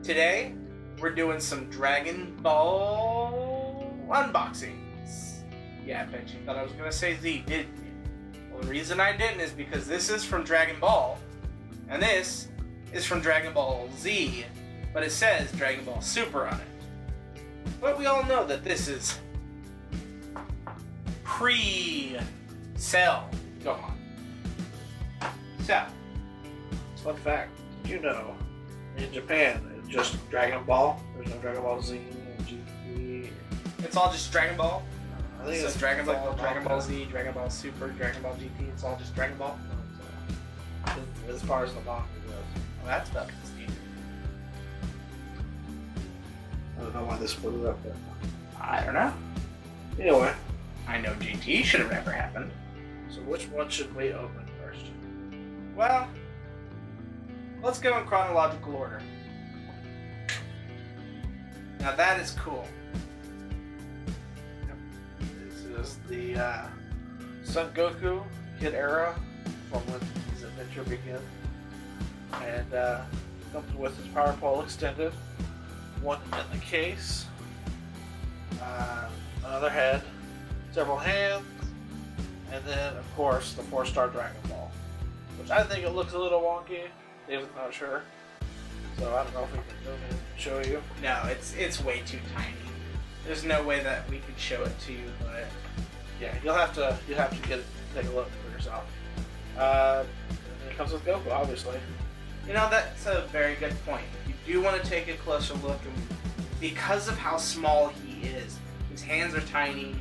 Today, we're doing some Dragon Ball unboxings. Yeah, I bet you thought I was going to say Z, didn't you? Well, the reason I didn't is because this is from Dragon Ball, and this is from Dragon Ball Z, but it says Dragon Ball Super on it. But we all know that this is pre-Cell Gohan. So, Fun fact, did you know in Japan it's just Dragon Ball? There's no Dragon Ball Z and GT. it's all just Dragon Ball. I think So it's Dragon Ball, like Dragon Ball Z, Dragon Ball Super, Dragon Ball GT. It's all just Dragon Ball. As far as the manga goes. Well, that's fucking steep. I don't know why they split it up there. I don't know. Anyway, I know GT should have never happened. so which one should we open first? Well, let's go in chronological order. Now that is cool. This is the Son Goku Kid era from when his adventure began. And comes with his power pole extended. One in the case. Another head. Several hands. And then, of course, the 4-star Dragon Ball. Which I think it looks a little wonky. Dave's not sure. So I don't know if we can zoom in and show you. No, it's way too tiny. There's no way that we could show it to you, but Yeah, you'll have to take a look for yourself. And it comes with Goku, obviously. you know, that's a very good point. You do want to take a closer look, and because of how small he is, his hands are tiny,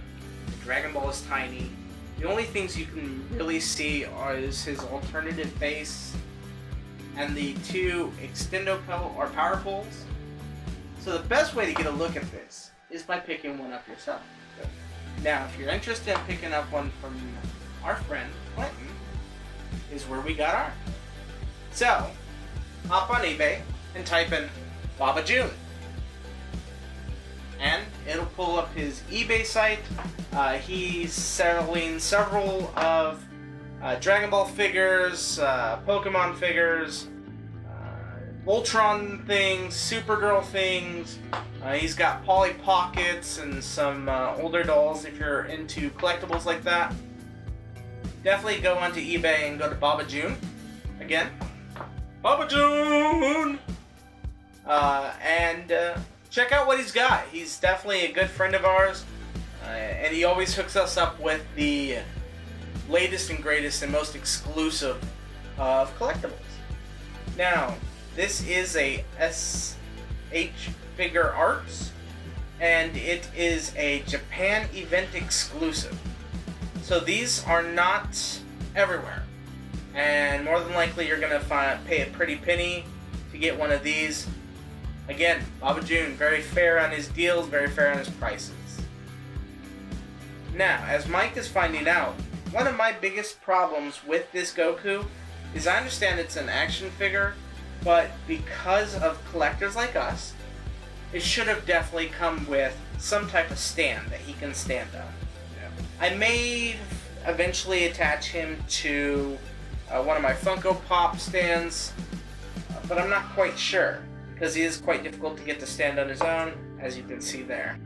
the Dragon Ball is tiny. The only things you can really see is his alternative face and the two extendo or power poles. So the best way to get a look at this is by picking one up yourself. Now, if you're interested in picking up one from our friend Clinton, is where we got ours. So, hop on eBay and type in Baba June. And it'll pull up his eBay site. He's selling several of Dragon Ball figures, Pokemon figures, Voltron things, Supergirl things. He's got Polly Pockets and some older dolls if you're into collectibles like that. Definitely go onto eBay and go to Baba June. Again, Baba June! And check out what he's got. He's definitely a good friend of ours. And he always hooks us up with the latest and greatest and most exclusive of collectibles. Now, this is a SH Figurarts, and it is a Japan event exclusive. So these are not everywhere, and more than likely you're going to pay a pretty penny to get one of these. Again, Baba June, very fair on his deals, very fair on his prices. Now, as Mike is finding out, one of my biggest problems with this Goku is I understand it's an action figure, but because of collectors like us, it should have definitely come with some type of stand that he can stand on. Yeah. I may eventually attach him to one of my Funko Pop stands, but I'm not quite sure, because he is quite difficult to get to stand on his own, as you can see there.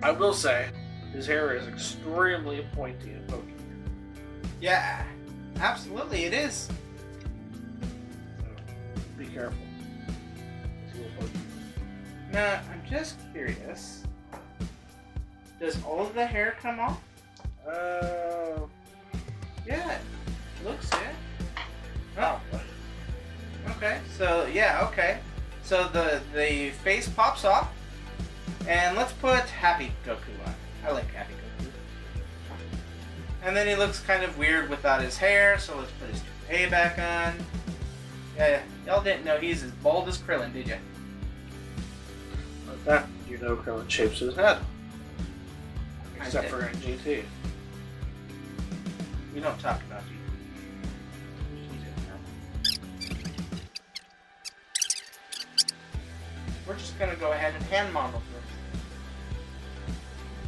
I will say, his hair is extremely pointy and pokey. Yeah, absolutely it is. So, be careful. It's a little pokey. Now, I'm just curious. Does all of the hair come off? Yeah, it looks it. Oh, okay. So yeah, okay. So the face pops off, and let's put Happy Goku on. I like Happy Goku. And then he looks kind of weird without his hair, so let's put his toupee back on. Yeah, y'all didn't know he's as bald as Krillin, did you? Like that, you know Krillin shapes his head. Except did. for in GT. We don't talk about you. We're just gonna go ahead and hand model this.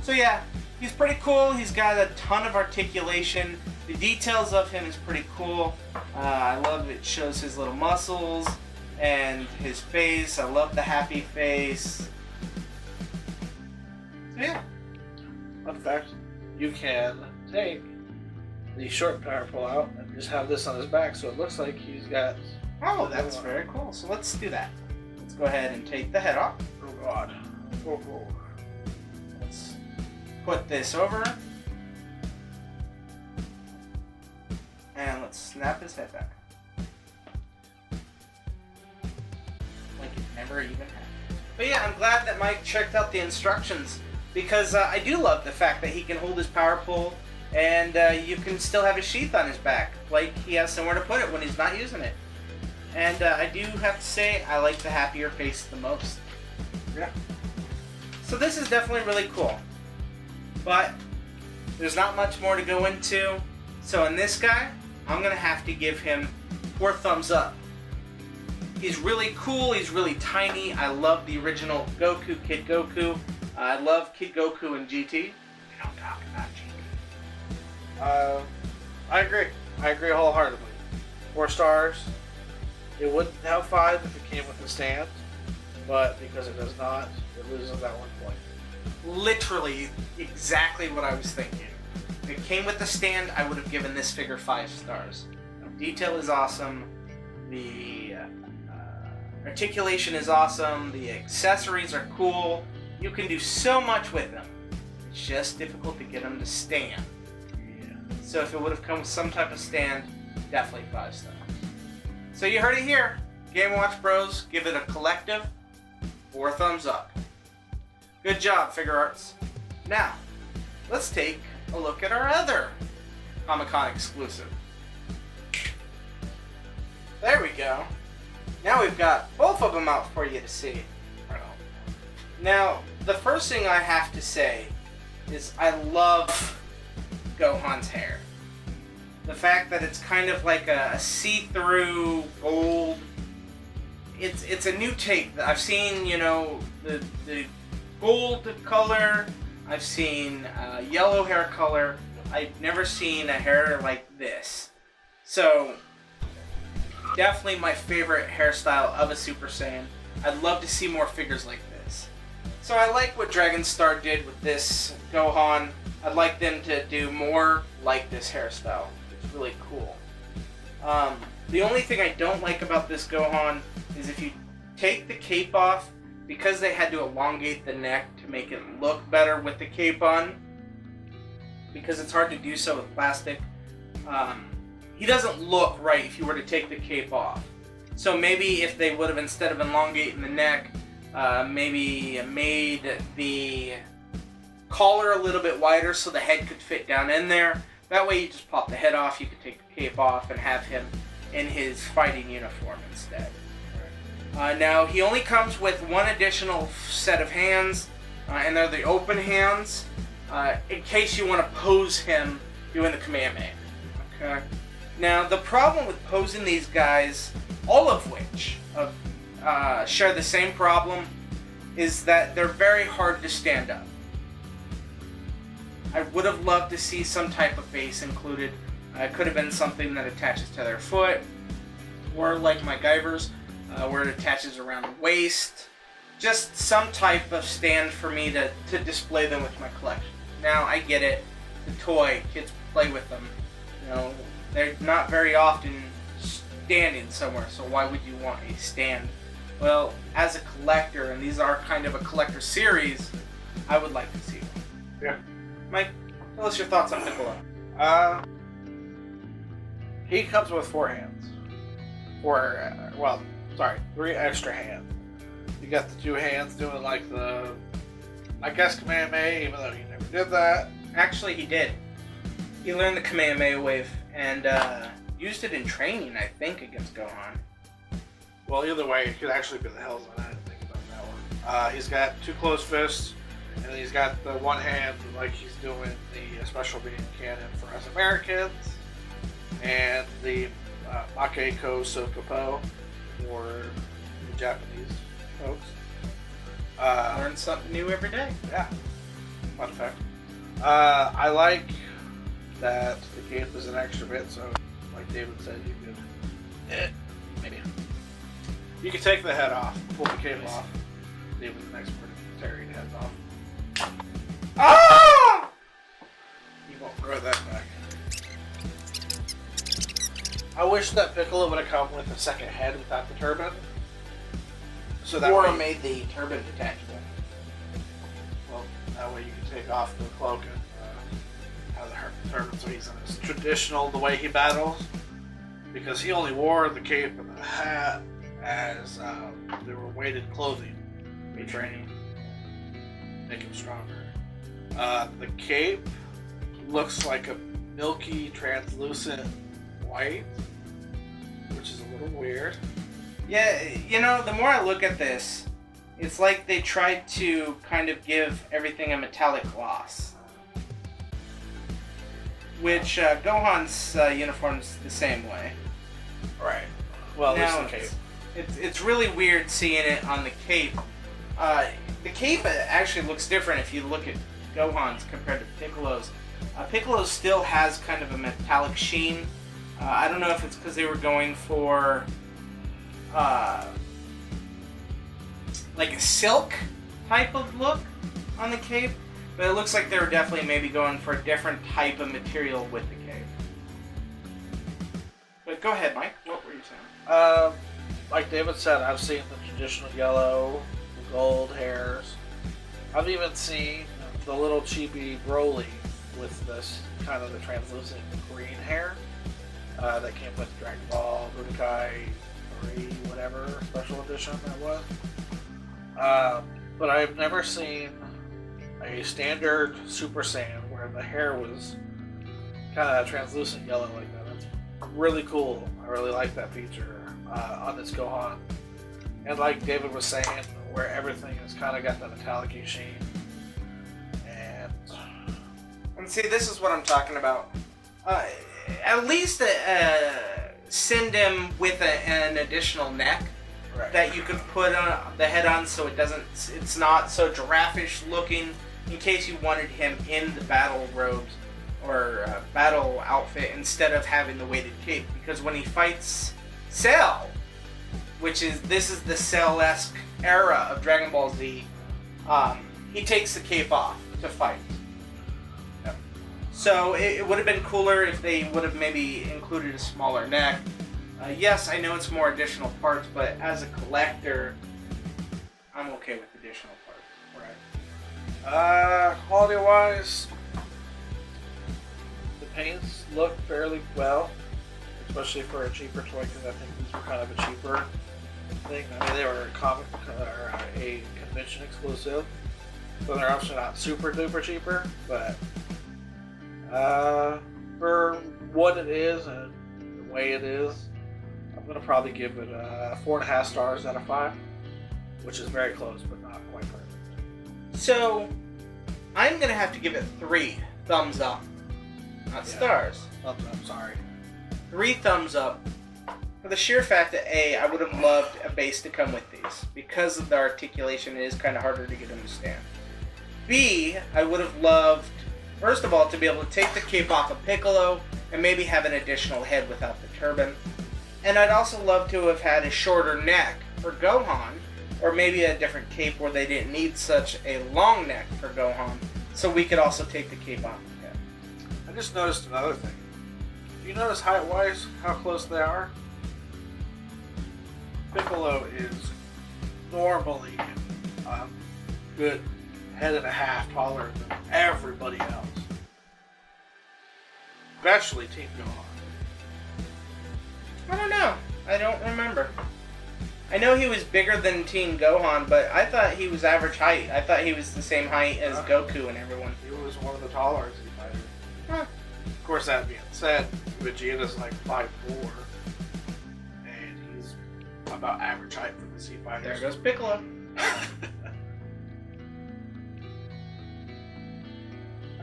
So yeah, he's pretty cool. He's got a ton of articulation. The details of him is pretty cool. I love it. Shows his little muscles. And his face, I love the happy face. So yeah. Fun fact, you can take the short power pull out and just have this on his back so it looks like he's got... Oh, that's very cool. So let's do that. Let's go ahead and take the head off. Oh god. Oh. Let's put this over. And let's snap his head back. Like it never even happened. But yeah, I'm glad that Mike checked out the instructions because I do love the fact that he can hold his power pole and you can still have a sheath on his back. Like he has somewhere to put it when he's not using it. And I do have to say, I like the happier face the most. Yeah. So this is definitely really cool. But there's not much more to go into. So in this guy, I'm going to have to give him 4 thumbs up. He's really cool. He's really tiny. I love the original Goku, Kid Goku. I love Kid Goku and GT. We don't talk about GT. I agree. I agree wholeheartedly. 4 stars. It wouldn't have 5 if it came with a stand, but because it does not, it loses that 1 point. Literally exactly what I was thinking. If it came with the stand, I would have given this figure 5 stars. The detail is awesome. The articulation is awesome. The accessories are cool. You can do so much with them. It's just difficult to get them to stand. Yeah. So if it would have come with some type of stand, definitely 5 stars. So you heard it here. Game & Watch Bros, give it a collective 4 thumbs up. Good job, Figure Arts. Now, let's take a look at our other Comic-Con exclusive. There we go. Now we've got both of them out for you to see. Now, the first thing I have to say is I love Gohan's hair. The fact that it's kind of like a see-through gold. It's a new take. I've seen, you know, the gold color. I've seen yellow hair color. I've never seen a hair like this. So, definitely my favorite hairstyle of a Super Saiyan. I'd love to see more figures like this. So I like what Dragon Star did with this Gohan. I'd like them to do more like this hairstyle. It's really cool. The only thing I don't like about this Gohan is if you take the cape off, because they had to elongate the neck to make it look better with the cape on, because it's hard to do so with plastic, he doesn't look right if you were to take the cape off. So maybe if they would have, instead of elongating the neck, maybe made the collar a little bit wider so the head could fit down in there. That way you just pop the head off, you could take the cape off and have him in his fighting uniform instead. Now, he only comes with 1 additional set of hands, and they're the open hands, in case you want to pose him doing the Kamehameha. Okay? Now, the problem with posing these guys, all of which share the same problem, is that they're very hard to stand up. I would have loved to see some type of base included. It could have been something that attaches to their foot, or like MacGyver's, where it attaches around the waist. Just some type of stand for me to display them with my collection. Now, I get it. The toy, kids play with them. You know, they're not very often standing somewhere, so why would you want a stand? Well, as a collector, and these are kind of a collector series, I would like to see one. Yeah. Mike, tell us your thoughts on Piccolo. He comes with 4 hands. 3 extra hands. You got the 2 hands doing like the, I guess, Kamehameha, even though he never did that. Actually, he did. He learned the Kamehameha wave and used it in training, I think, against Gohan. Well, either way, it could actually be the hell's one. I didn't think about that one. He's got 2 closed fists, and then he's got the 1 hand like he's doing the special beam cannon for us Americans, and the Makeiko Sokopo for the Japanese folks. Learn something new every day. Yeah, fun fact. I like that the cape is an extra bit, so like David said, you could maybe. You can take the head off, pull the cape off, leave the next part tearing heads off. Ah! You won't grow that back. I wish that Piccolo would have come with a second head without the turban. So that or way, made the turban detachable. well, that way you can take off the cloak and have the turban, so he's in his traditional the way he battles. Because he only wore the cape and the hat as they were weighted clothing for training, make him stronger. The cape looks like a milky, translucent white, which is a little weird. Yeah, you know, the more I look at this, it's like they tried to kind of give everything a metallic gloss. Which Gohan's uniform's the same way. Right. Well, Now, this is the cape. it's really weird seeing it on the cape. The cape actually looks different if you look at Gohan's compared to Piccolo's. Piccolo still has kind of a metallic sheen. I don't know if it's because they were going for like a silk type of look on the cape, but it looks like they were definitely maybe going for a different type of material with the cape. But go ahead, Mike. What were you saying? Like David said, I've seen the traditional yellow, the gold hairs. I've even seen the little chibi Broly with this kind of the translucent green hair that came with Dragon Ball, Budokai 3, whatever special edition that was. But I've never seen a standard Super Saiyan where the hair was kind of translucent yellow like that. That's really cool. I really like that feature on this Gohan. And like David was saying, where everything has kind of got the metallic-y sheen. And see, this is what I'm talking about. At least send him with an additional neck that you could put the head on, so it's not so giraffe-ish looking. In case you wanted him in the battle robes or battle outfit instead of having the weighted cape, because when he fights Cell, this is the Cell-esque era of Dragon Ball Z, he takes the cape off to fight. So it would have been cooler if they would have maybe included a smaller neck. Yes, I know it's more additional parts, but as a collector, I'm okay with additional parts. Right. Quality-wise, the paints look fairly well, especially for a cheaper toy, because I think these were kind of a cheaper thing. I mean, they were a convention exclusive, so they're obviously not super duper cheaper, but for what it is and the way it is, I'm going to probably give it 4.5 stars out of 5, which is very close, but not quite perfect. So, I'm going to have to give it 3 thumbs up. Not stars. Thumbs up, sorry. 3 thumbs up. For the sheer fact that A, I would have loved a base to come with these. Because of the articulation, it is kind of harder to get them to stand. B, I would have loved, first of all, to be able to take the cape off of Piccolo and maybe have an additional head without the turban. And I'd also love to have had a shorter neck for Gohan, or maybe a different cape where they didn't need such a long neck for Gohan, so we could also take the cape off of him. I just noticed another thing. Do you notice height-wise how close they are? Piccolo is normally a good head and a half taller than everybody else. Especially Team Gohan. I don't know. I don't remember. I know he was bigger than Teen Gohan, but I thought he was average height. I thought he was the same height as Goku and everyone. He was one of the taller Z fighters. Huh. Of course, that being said, Vegeta's like 5'4", and he's about average height for the Z fighters. There goes Piccolo. I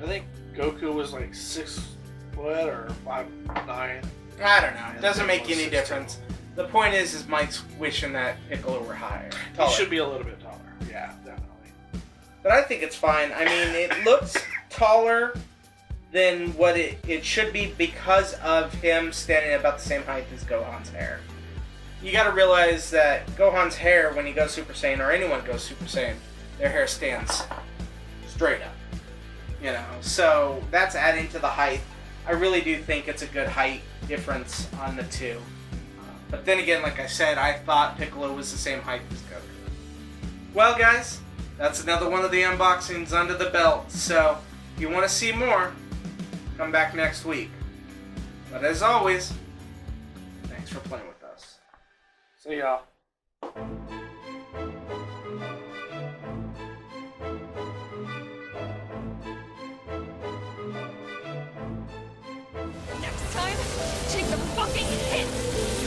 think Goku was like 6 foot or 5'9". I don't know. It doesn't make any difference. The point is Mike's wishing that Piccolo were higher. He should be a little bit taller. Yeah, definitely. But I think it's fine. I mean, it looks taller than what it should be because of him standing about the same height as Gohan's hair. you got to realize that Gohan's hair, when he goes Super Saiyan, or anyone goes Super Saiyan, their hair stands straight up. You know, so that's adding to the height. I really do think it's a good height difference on the two. But then again, like I said, I thought Piccolo was the same height as Goku. Well, guys, that's another one of the unboxings under the belt. So, if you want to see more, come back next week. But as always, thanks for playing with us. See y'all. Next time, take the fucking hit!